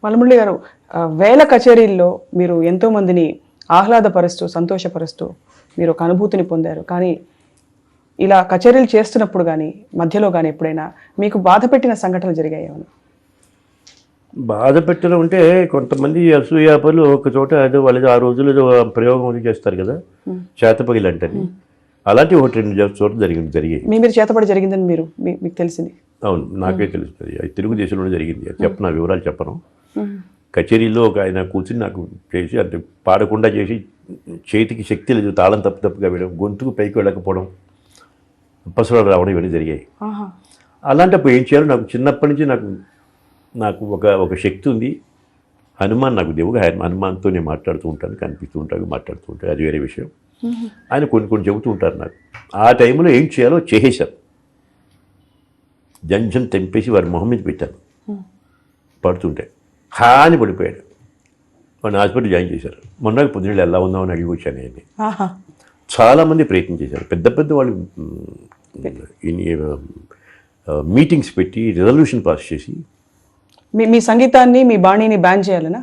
వనమురళి గారు, వేల కచేరీల్లో మీరు ఎంతోమందిని ఆహ్లాదపరుస్తూ సంతోషపరుస్తూ మీరు ఒక అనుభూతిని పొందారు. కానీ ఇలా కచేరీలు చేస్తున్నప్పుడు కానీ మధ్యలో కానీ ఎప్పుడైనా మీకు బాధ పెట్టిన సంఘటనలు జరిగాయేమో? బాధ పెట్టడం అంటే కొంతమంది అసూయాపరులు ఒక చోట ఏదో వాళ్ళు ఆ రోజులు ఏదో ప్రయోగం చేస్తారు కదా, చేతపగిలి అంటే అలాంటి ఒకటి రెండు చోట్ల జరిగాయి. మీరు చేతపడి జరిగిందని మీకు తెలిసింది? అవును, నాకే తెలుస్తుంది. అది తెలుగుదేశంలోనే జరిగింది. అది చెప్పను, నా వివరాలు చెప్పను. కచేరీలో ఒక ఆయన కూర్చుని నాకు చేసి అంటే పాడకుండా చేసి చేతికి శక్తి లేదు, తాళం తప్పుగా వేయడం, గొంతుకు పైకి వెళ్ళకపోవడం, పసరాలు రావడం ఇవన్నీ జరిగాయి. అలాంటప్పుడు ఏం చేయాలో నాకు చిన్నప్పటి నుంచి నాకు ఒక శక్తి ఉంది. హనుమాన్ నాకు దేవుగా, హనుమాన్తో నేను మాట్లాడుతూ ఉంటాను, కనిపిస్తూ ఉంటాను, మాట్లాడుతూ ఉంటాను, అది వేరే విషయం. ఆయన కొన్ని చెబుతూ ఉంటారు నాకు. ఆ టైంలో ఏం చేయాలో చేసేశాను. జంజం తెంపేసి వారి మొహం మీద పెట్టాను. పడుతుంటే హాని పడిపోయాడు. వాడిని హాస్పిటల్ జాయిన్ చేశారు. మొన్న పొద్దున్న ఎలా ఉందామని అడిగి వచ్చాను ఆయన్ని. చాలామంది ప్రయత్నం చేశారు. పెద్ద వాళ్ళు మీటింగ్స్ పెట్టి రెజల్యూషన్ పాస్ చేసి మీ సంగీతాన్ని, మీ బాణీని బ్యాన్ చేయాలనా?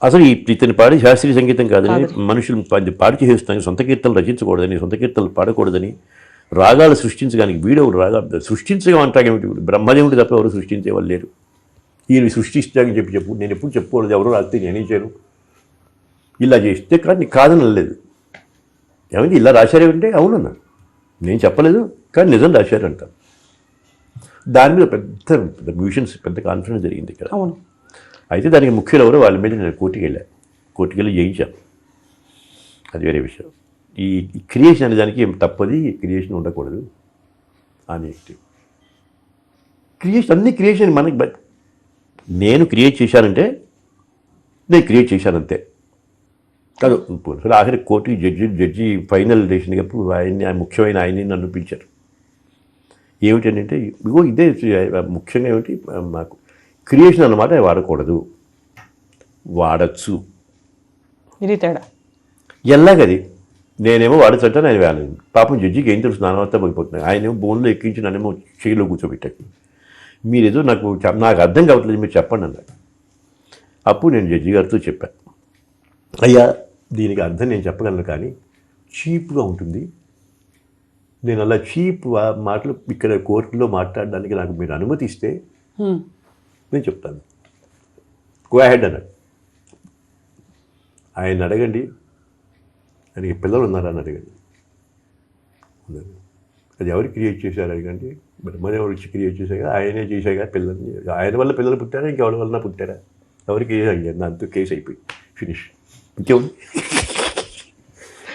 అసలు ఇతను పాడే శాస్త్రీయ సంగీతం కాదని, మనుషులు పాడి చేస్తానికి సొంత కీర్తనలు రచించకూడదని, సొంత కీర్తనలు పాడకూడదని, రాగాలు సృష్టించడానికి వీడో రాగాలు సృష్టించమంటాగేమిటి? బ్రహ్మదేవుడు తప్ప ఎవరు సృష్టించేవాళ్ళు లేరు. ఈయన సృష్టించడానికి చెప్పు, నేను ఎప్పుడు చెప్పుకోలేదు, ఎవరో రాస్తే నేనేం చేయను, ఇలా చేస్తే కానీ కాదని అనలేదు. ఏమైంది ఇలా రాశారేమంటే అవునన్నా, నేను చెప్పలేదు కానీ నిజం రాశారంట. దాని మీద పెద్ద మ్యూజిషియన్స్ పెద్ద కాన్ఫిడెన్స్ జరిగింది ఇక్కడ. అవును. అయితే దానికి ముఖ్యులు ఎవరో వాళ్ళ మీద నేను కోర్టుకి వెళ్ళి జయించాను. అది వేరే విషయం. ఈ క్రియేషన్ అనే దానికి ఏం తప్పది, క్రియేషన్ ఉండకూడదు అని. క్రియేషన్ అన్ని క్రియేషన్ మనకి నేను క్రియేట్ చేశానంటే నేను క్రియేట్ చేశానంతే కాదు. అసలు ఆఖరి కోర్టు జడ్జి ఫైనల్ డెసిషన్ప్పుడు ముఖ్యమైన ఆయన్ని నన్ను పిలిచారు. ఏమిటంటే ఇదే ముఖ్యంగా ఏమిటి, మాకు క్రియేషన్ అన్నమాట వాడకూడదు, వాడచ్చు. ఇది తేడా ఎలాగది. నేనేమో వాడచ్చంటే ఆయన వేయలేదు. పాపం జడ్జికి ఏం తెలుసు, నానవత్తా పడిపోతున్నాయి. ఆయనేమో బోన్లో ఎక్కించి నన్నేమో చేయిలో కూర్చోబెట్టాను. మీరేదో నాకు అర్థం కావట్లేదు, మీరు చెప్పండి అన్నాడు. అప్పుడు నేను జడ్జి గారితో చెప్పాను, అయ్యా దీనికి అర్థం నేను చెప్పగలను కానీ చీప్గా ఉంటుంది, నేను అలా చీప్ మాటలు ఇక్కడ కోర్టులో మాట్లాడడానికి నాకు మీరు అనుమతి ఇస్తే నేను చెప్తాను, గో అహెడ్ అన్నాడు. ఆయన అడగండి, ఆయనకి పిల్లలు ఉన్నారని అడగండి, అది ఎవరు క్రియేట్ చేశారు అడగండి, బ్రహ్మదేవుడు వచ్చి క్రియేట్ చేశాక ఆయనే చేశాక పిల్లల్ని, ఆయన వల్ల పిల్లలు పుట్టారా ఇంకెవరి వల్ల పుట్టారా, ఎవరికి అయ్యారు, దాంతో కేసు అయిపోయి ఫినిష్. ఇంకేముంది,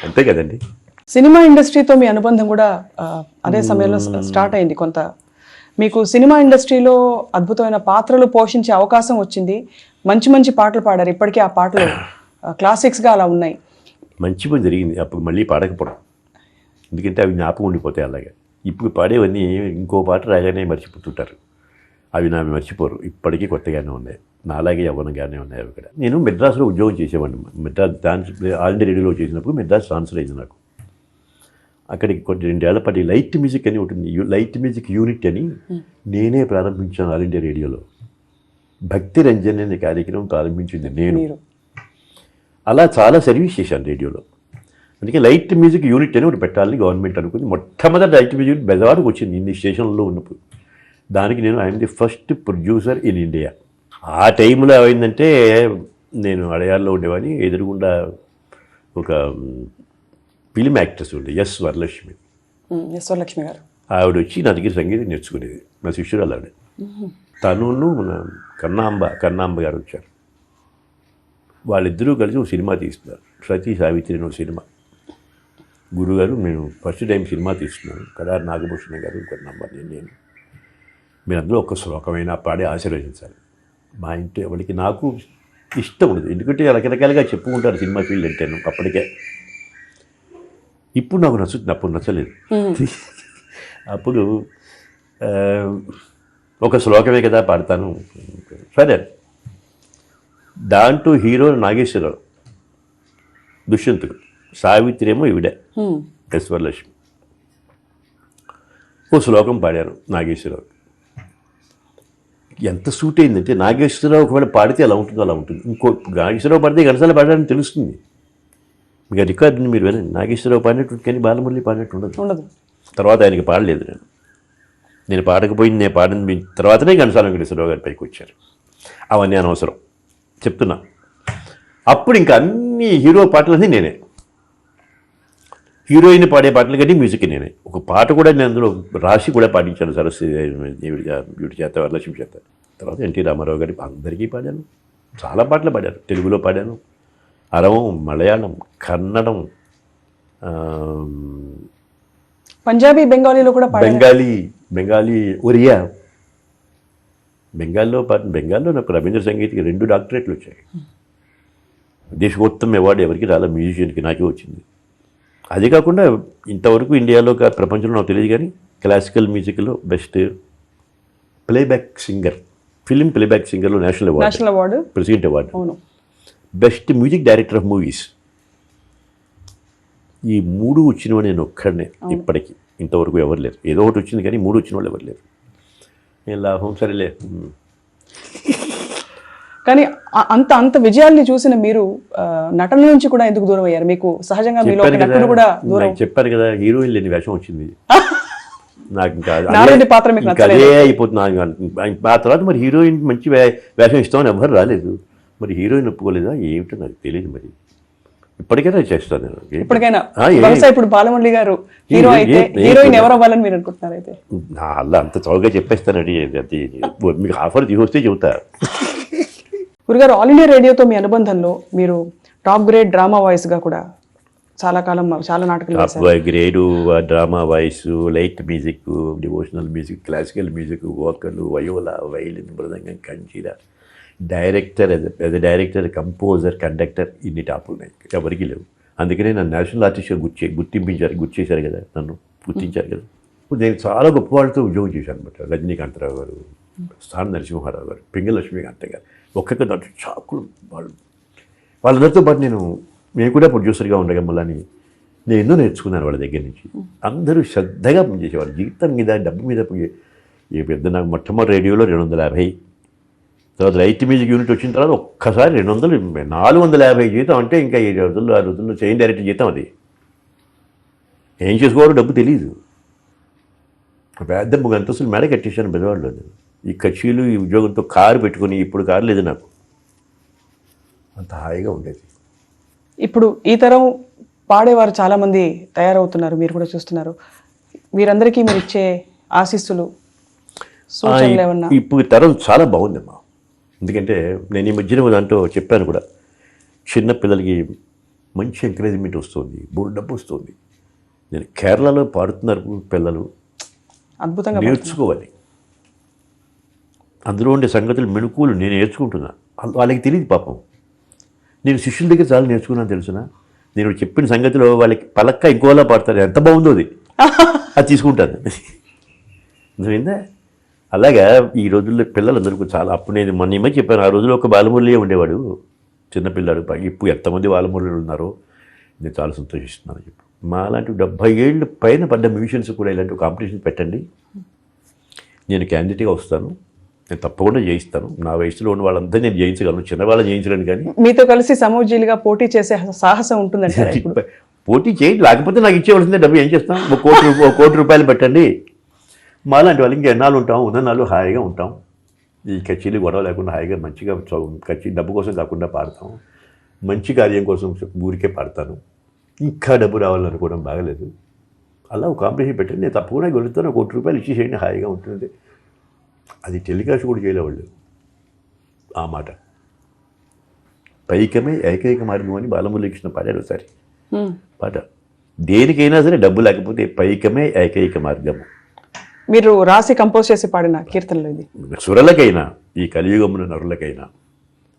అంతే కదండి. సినిమా ఇండస్ట్రీతో మీ అనుబంధం కూడా అదే సమయంలో స్టార్ట్ అయింది. కొంత మీకు సినిమా ఇండస్ట్రీలో అద్భుతమైన పాత్రలు పోషించే అవకాశం వచ్చింది. మంచి పాటలు పాడారు. ఇప్పటికీ ఆ పాటలు క్లాసిక్స్గా అలా ఉన్నాయి. మంచి పని జరిగింది అప్పుడు మళ్ళీ పాడకపోవడం, ఎందుకంటే అవి జ్ఞాపకం ఉండిపోతాయి. అలాగే ఇప్పుడు పాడేవన్నీ ఇంకో పాట రాగానే మర్చిపోతుంటారు, అవి నా మర్చిపోరు. ఇప్పటికీ కొత్తగానే ఉన్నాయి, నాలాగే యవ్వనంగానే ఉన్నాయి అవి కూడా. నేను మెడ్రాస్లో ఉద్యోగం చేసేవాడిని. మెడ్రాస్ డాన్స్ ఆల్ ఇండియా రేడియోలో చేసినప్పుడు మెడ్రాస్ ట్రాన్స్ఫర్ అయింది నాకు. అక్కడికి కొన్ని 2 ఏళ్ల పాటు లైట్ మ్యూజిక్ అని ఉంటుంది, లైట్ మ్యూజిక్ యూనిట్ అని నేనే ప్రారంభించాను ఆల్ ఇండియా రేడియోలో. భక్తి రంజన్ అనే కార్యక్రమం ప్రారంభించింది నేను. అలా చాలా సర్వీస్ చేశాను రేడియోలో. అందుకే లైట్ మ్యూజిక్ యూనిట్ అని ఒకటి పెట్టాలని గవర్నమెంట్ అనుకుంది. మొట్టమొదటి లైట్ మ్యూజిక్ బెజవాడకు వచ్చింది ఇన్ని స్టేషన్లో ఉన్నప్పుడు. దానికి నేను I'm the first producer in India. ఆ టైంలో ఏమైందంటే, నేను అడయార్లో ఉండేవాడిని, ఎదురుగుండా ఒక ఫిలిం యాక్ట్రెస్ ఉండే ఎస్ వరలక్ష్మి గారు, ఆవిడ వచ్చి నా దగ్గర సంగీతం నేర్చుకునేది, నా శిష్యురాలు ఆవిడ. తనును మన కన్నాంబ గారు వచ్చారు. వాళ్ళిద్దరూ కలిసి ఒక సినిమా తీస్తున్నారు, సతీ సావిత్రి అనే సినిమా. గురుగారు నేను ఫస్ట్ టైం సినిమా తీస్తున్నాను, కడారి నాగభూషణ గారు, కన్నాంబ, నేను, మీరందరూ ఒక్క శ్లోకమైనా పాడి ఆశీర్వదించాలి. మా ఇంటి ఎవరికి నాకు ఇష్టం ఉండదు, ఎందుకంటే రకరకాలుగా చెప్పుకుంటారు సినిమా ఫీల్డ్ అంటే. అప్పటికే ఇప్పుడు నాకు నచ్చుతుంది, అప్పుడు నచ్చలేదు. అప్పుడు ఒక శ్లోకమే కదా పాడతాను, సరే. దాంట్లో హీరో నాగేశ్వరరావు, దుష్యంతుడు, సావిత్రి ఏమో ఈవిడ ఎస్ వరలక్ష్మి. ఓ శ్లోకం పాడారు నాగేశ్వరరావు. ఎంత సూట్ అయిందంటే నాగేశ్వరరావు ఒకవేళ పాడితే అలా ఉంటుందో అలా ఉంటుంది. ఇంకో నాగేశ్వరరావు పాడితే ఘంటసాల పాడడానికి తెలుస్తుంది. మీకు ఆ రికార్డుని మీరు వినండి, నాగేశ్వరరావు పాడినట్టు కానీ బాలమురళి పాడినట్టు ఉండదు. తర్వాత ఆయనకి పాడలేదు నేను పాడకపోయింది, నేను పాడింది తర్వాతనే ఘంటసాల వెంకటేశ్వరరావు గారి పైకి వచ్చారు. అవన్నీ అనవసరం చెప్తున్నా. అప్పుడు ఇంకా అన్ని హీరో పాటలన్నీ నేనే, హీరోయిన్ పాడే పాటలు కానీ మ్యూజిక్ నేనే. ఒక పాట కూడా నేను అందులో రాసి కూడా పాటించాను సరస్వతి బ్యూటీ చేత, వరలక్ష్మి చేత. తర్వాత ఎన్టీ రామారావు గారి అందరికీ పాడాను, చాలా పాటలు పాడాను. తెలుగులో పాడాను, అరవం, మలయాళం, కన్నడం, పంజాబీ, బెంగాలీలో కూడా బెంగాలీ ఒరియా. బెంగాల్లో నాకు రవీంద్ర సంగీత్కి 2 డాక్టరేట్లు వచ్చాయి. దేశోత్తమ అవార్డు ఎవరికి రాలే, మ్యూజిషియన్కి నాకే వచ్చింది. అదే కాకుండా ఇంతవరకు ఇండియాలో ప్రపంచంలో నాకు తెలియదు కానీ క్లాసికల్ మ్యూజిక్లో best playback singer, film playback సింగర్లో national award, president award, best music director of movies, ఈ 3 వచ్చినవి నేను ఒక్కడనే. ఇప్పటికీ ఇంతవరకు ఎవరు లేరు. ఏదో ఒకటి వచ్చింది కానీ 3 వచ్చిన వాళ్ళు ఎవరు లేరు. నేను లాభం సరేలే. కానీ అంత విజయాల్ని చూసిన మీరు నటన నుంచి కూడా ఎందుకు దూరం అయ్యారు? మీకు సహజంగా మీలో నటుడు కూడా దూరం. చెప్పారు కదా, హీరోయిన్ లేని వేషం వచ్చింది నాకు. ఇంకా పాత్ర మీకు అదే అయిపోతుంది. ఆ తర్వాత మరి హీరోయిన్ మంచి వేషం ఇస్తామని ఎవరు రాలేదు. మరి హీరోయిన్ ఒప్పుకోలేదా ఏమిటో నాకు తెలియదు. మరి ఇప్పటికైనా చేస్తాను నేను. ఇప్పటికైనా ఇప్పుడు బాలమురళి గారు హీరో అయితే హీరోయిన్ ఎవరు అవ్వాలని మీరు అనుకుంటున్నారు? అయితే అలా అంత చౌకగా చెప్పేస్తానండి. అది మీకు ఆఫర్ తీసుకొస్తే చెబుతా. గురుగారు, ఆల్ ఇండియా రేడియోతో మీ అనుబంధంలో మీరు టాప్ గ్రేడ్ డ్రామా వాయిస్గా కూడా చాలా కాలం చాలా నాటకాలు top grade drama voice, light music, devotional music, classical music, vocal, viola, violin, mridangam, kanjira, director, director, composer, conductor, ఇన్ని టాపులు ఉన్నాయి, ఎవరికి లేవు. అందుకనే నన్ను నేషనల్ ఆర్టిస్ట్గా గుర్తించేశారు కదా, నన్ను గుర్తించారు కదా. నేను చాలా గొప్ప వాళ్ళతో ఉద్యోగం చేశాను అనమాట. రజనీకాంతరావు గారు, స్థాన నరసింహారావు గారు, పింగళ లక్ష్మీకాంత గారు, ఒక్కొక్క దాంట్లో చాకులు వాళ్ళందరితో పాటు నేను కూడా ప్రొడ్యూసర్గా ఉండగా మళ్ళీ నేను ఎన్నో నేర్చుకున్నాను వాళ్ళ దగ్గర నుంచి. అందరూ శ్రద్ధగా పనిచేసేవాళ్ళు, జీవితం మీద, డబ్బు మీద. ఏ పెద్ద నాకు మొట్టమొదటి రేడియోలో 250, తర్వాత లైట్ మ్యూజిక్ యూనిట్ వచ్చిన తర్వాత ఒక్కసారి 200, 450 జీతం. అంటే ఇంకా ఈ రోజుల్లో, ఆ రోజుల్లో చైన్ డైరెక్టర్ జీతం అది. ఏం చేసుకోవాలో డబ్బు తెలియదు. పెద్ద 3 అంతస్తులు మేడ కట్టేశాను బెజవాడలో నేను. ఈ కచ్చీలు, ఈ ఉద్యోగంతో కారు పెట్టుకుని, ఇప్పుడు కారు లేదు నాకు, అంత హాయిగా ఉండేది. ఇప్పుడు ఈ తరం పాడేవారు చాలామంది తయారవుతున్నారు, మీరు కూడా చూస్తున్నారు. వీరందరికీ మీరు ఇచ్చే ఆశీస్సులు, సూచనలు ఏమన్నా? ఇప్పుడు తరం చాలా బాగుందమ్మా. ఎందుకంటే నేను ఈ మధ్యన దాంట్లో చెప్పాను కూడా, చిన్నపిల్లలకి మంచి ఎంకరేజ్మెంట్ వస్తుంది, డబ్బు వస్తుంది. నేను కేరళలో పాడుతున్నారు పిల్లలు, అద్భుతంగా నేర్చుకోవాలి. అందులో ఉండే సంగతులు, మెణుకులు నేను నేర్చుకుంటున్నా. వాళ్ళకి తెలియదు పాపం. నేను శిష్యుల దగ్గర చాలా నేర్చుకున్నాను తెలుసునా. నేను చెప్పిన సంగతిలో వాళ్ళకి పలక్క ఇంకోలా పాడతారు, ఎంత బాగుందో అది తీసుకుంటాను. అర్థమైందా? అలాగా ఈ రోజుల్లో పిల్లలందరికీ చాలా. అప్పుడు నేను మొన్న చెప్పాను, ఆ రోజుల్లో ఒక బాలమురళియే ఉండేవాడు, చిన్నపిల్లాడు. ఇప్పుడు ఎంతమంది బాలమురళులు ఉన్నారో నేను చాలా సంతోషిస్తున్నాను. చెప్పు, మా అలాంటి 70 ఏళ్ళు పైన పడ్డ మ్యూజిషియన్స్ కూడా ఇలాంటి కాంపిటీషన్ పెట్టండి, నేను క్యాండిడేట్గా వస్తాను, నేను తప్పకుండా జయిస్తాను. నా వయసులో ఉన్న వాళ్ళంతా నేను జయించగలను, చిన్నవాళ్ళని జయించలేను. కానీ మీతో కలిసి సమూజీలుగా పోటీ చేసే సాహసం ఉంటుందంటే పోటీ చేయండి, లేకపోతే నాకు ఇచ్చేవలసిందే డబ్బు. ఏం చేస్తాం? 1 కోటి రూపాయలు పెట్టండి. మాలాంటి వాళ్ళు ఇంకా ఎన్నాళ్ళు ఉంటాం, ఉన్ననాళ్ళు హాయిగా ఉంటాం. ఈ కచ్చీలు గొడవ లేకుండా హాయిగా మంచిగా కచ్చీ డబ్బు కోసం కాకుండా పాడతాం. మంచి కార్యం కోసం ఊరికే పాడతాను. ఇంకా డబ్బు రావాలనుకోవడం బాగలేదు. అలా ఒక కాంపిటీషన్ పెట్టండి, నేను తప్పకుండా గెలుస్తాను, 1 కోటి రూపాయలు ఇచ్చేసేయండి, హాయిగా ఉంటుంది. అది టెలికాస్ట్ కూడా చేయలేవాళ్ళు ఆ మాట. పైకమే ఏకైక మార్గం అని బాలమురళి కృష్ణ పాడాడు ఒకసారి పాట. దేనికైనా సరే డబ్బు లేకపోతే పైకమే ఏకైక మార్గము. మీరు రాసి కంపోజ్ చేసి పాడిన కీర్తనలు ఇది. సురలకైనా, ఈ కలియుగమున నరులకైనా.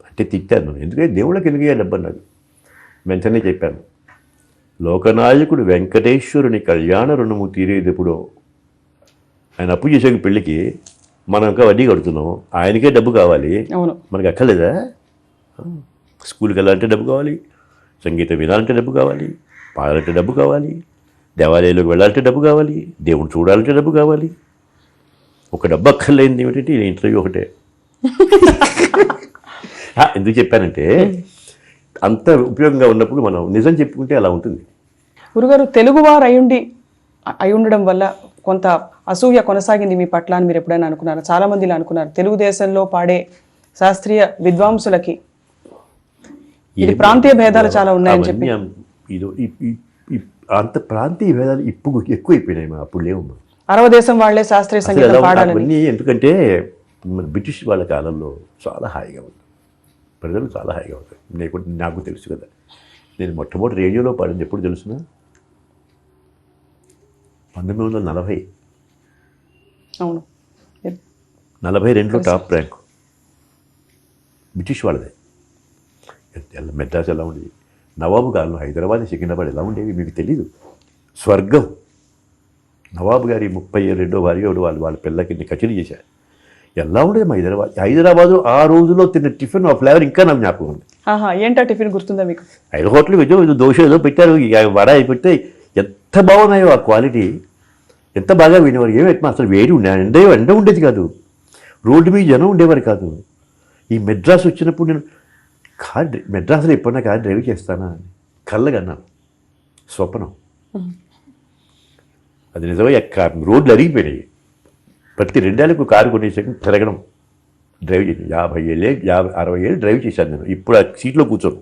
అంటే తిట్టాను, ఎందుకంటే దేవుళ్ళకి ఎందుకు డబ్బు అన్నాడు. వెంటనే చెప్పాను, లోకనాయకుడు వెంకటేశ్వరుని కళ్యాణ రుణము తీరేదెప్పుడో. ఆయన అప్పు చేసే పెళ్ళికి మనం ఇంకా వడ్డీ కడుతున్నాం, ఆయనకే డబ్బు కావాలి, మనకి అక్కర్లేదా? స్కూల్కి వెళ్ళాలంటే డబ్బు కావాలి, సంగీతం వినాలంటే డబ్బు కావాలి, పాడాలంటే డబ్బు కావాలి, దేవాలయంలోకి వెళ్ళాలంటే డబ్బు కావాలి, దేవుడు చూడాలంటే డబ్బు కావాలి. ఒక డబ్బు అక్కర్లేనిది ఏమిటంటే ఇంటర్వ్యూ ఒకటే. ఎందుకు చెప్పానంటే అంత ఉపయోగంగా ఉన్నప్పుడు మనం నిజం చెప్పుకుంటే అలా ఉంటుంది. గురుగారు తెలుగువారు అయి ఉండడం వల్ల కొంత అసూయ కొనసాగింది మీ పట్ల అని మీరు ఎప్పుడైనా అనుకున్నారు? చాలా మంది ఇలా అనుకున్నారు. తెలుగుదేశంలో పాడే శాస్త్రీయ విద్వాంసులకి ఇది ప్రాంతీయ భేదాలు చాలా ఉన్నాయని చెప్పి. అంత ప్రాంతీయ భేదాలు ఇప్పుడు ఎక్కువైపోయినాయి, అప్పుడు లేవు. దేశం వాళ్లే శాస్త్రీయ సంగీతం పాడాలని. ఎందుకంటే మన బ్రిటిష్ వాళ్ళ కాలంలో చాలా హాయిగా ఉంది, ప్రజలు చాలా హాయిగా ఉంటారు. నాకు తెలుసు కదా, నేను మొట్టమొదటి రేడియోలో పాడింది ఎప్పుడు తెలుసునా? 1940. అవును, 42లో టాప్ ర్యాంక్ బ్రిటిష్ వాళ్ళదే. మెడ్రాస్ ఎలా ఉండేది, నవాబు కాలంలో హైదరాబాద్, సికింద్రాబాద్ ఎలా ఉండేవి మీకు తెలీదు. స్వర్గం. నవాబు గారి 32వ భార్య వాళ్ళ పిల్లకి కచేరీ చేశారు. ఎలా ఉండేది మా హైదరాబాదు ఆ రోజులో తిన్న టిఫిన్ ఆ ఫ్లేవర్ ఇంకా నాకు జ్ఞాపకం ఉంది. ఏంటా టిఫిన్ గుర్తుందా మీకు? 5 హోటల్ ఏదో దోశ ఏదో పెట్టారు, వడ పెడితే ఎంత బాగున్నాయో ఆ క్వాలిటీ, ఎంత బాగా వినేవారు. ఏమి అసలు వేడి ఎండ ఉండేది కాదు, రోడ్డు మీద జనం ఉండేవారు కాదు. ఈ మెడ్రాస్ వచ్చినప్పుడు నేను మెడ్రాస్లో ఎప్పుడన్నా కార్ డ్రైవ్ చేస్తానా అని కళ్ళగన్నాను, స్వప్నం. అది నిజమే. రోడ్లు అరిగిపోయినాయి. ప్రతి 2 ఏళ్ళకు కారు కొనేసాక తిరగడం, డ్రైవ్ చేసి 50 ఏళ్ళే 60 ఏళ్ళు డ్రైవ్ చేశాను నేను. ఇప్పుడు ఆ సీట్లో కూర్చోను.